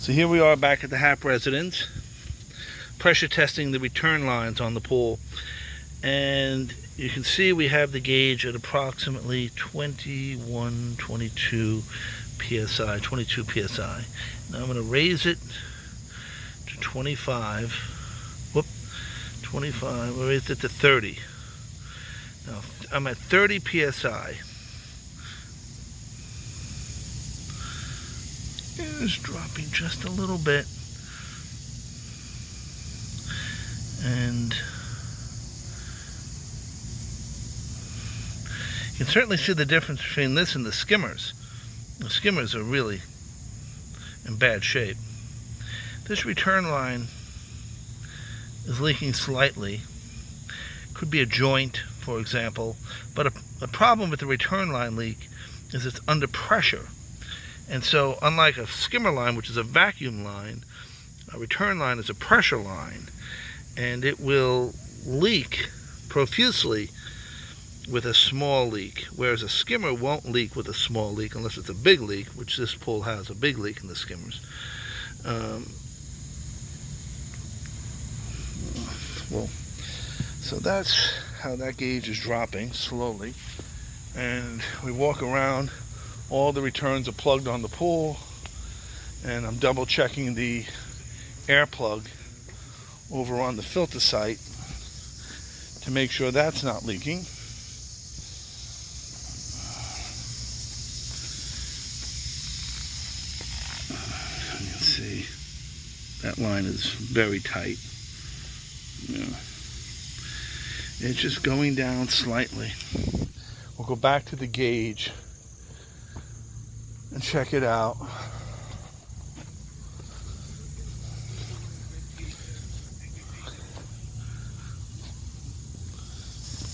So here we are back at the Hap residence, pressure testing the return lines on the pool, and you can see we have the gauge at approximately 22 psi. Now I'm going to raise it to 25. 25. We raised it to 30. Now I'm at 30 psi. It's dropping just a little bit, and you can certainly see the difference between this and the skimmers. The skimmers are really in bad shape. This return line is leaking slightly. Could be a joint, for example, but a problem with the return line leak is it's under pressure. And so, unlike a skimmer line, which is a vacuum line, a return line is a pressure line, and it will leak profusely with a small leak, whereas a skimmer won't leak with a small leak unless it's a big leak, which this pool has a big leak in the skimmers. So that's how that gauge is dropping slowly, and we walk around. All the returns are plugged on the pool, and I'm double checking the air plug over on the filter site to make sure that's not leaking. You can see that line is very tight. Yeah. It's just going down slightly. We'll go back to the gauge and check it out.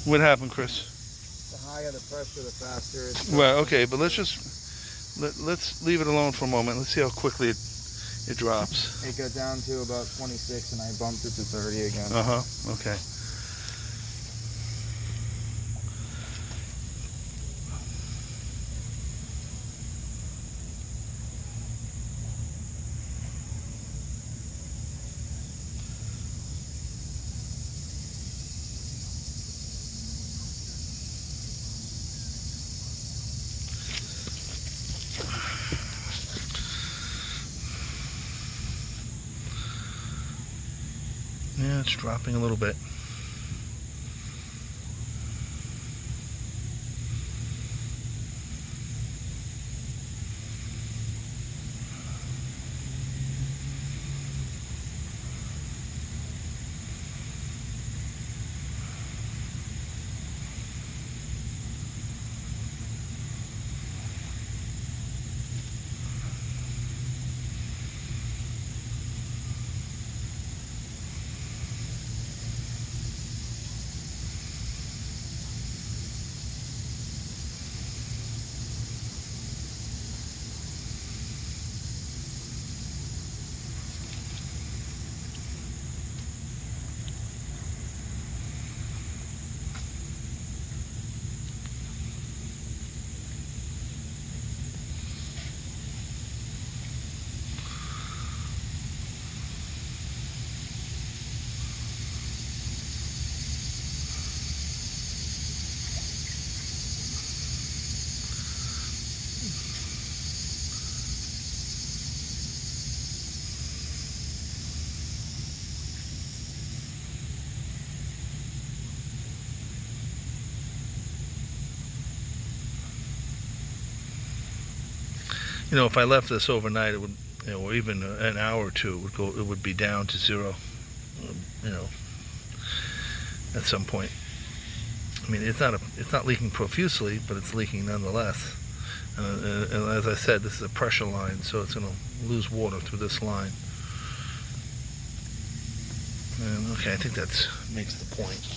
What happened, Chris? The higher the pressure, the faster it's... Well, okay, but let's leave it alone for a moment. Let's see how quickly it drops. It got down to about 26 and I bumped it to 30 again. Okay. Yeah, it's dropping a little bit. You know, if I left this overnight, it would, or even an hour or two, it would be down to zero, at some point. I mean, it's not leaking profusely, but it's leaking nonetheless. And as I said, this is a pressure line, so it's going to lose water through this line. And okay, I think that makes the point.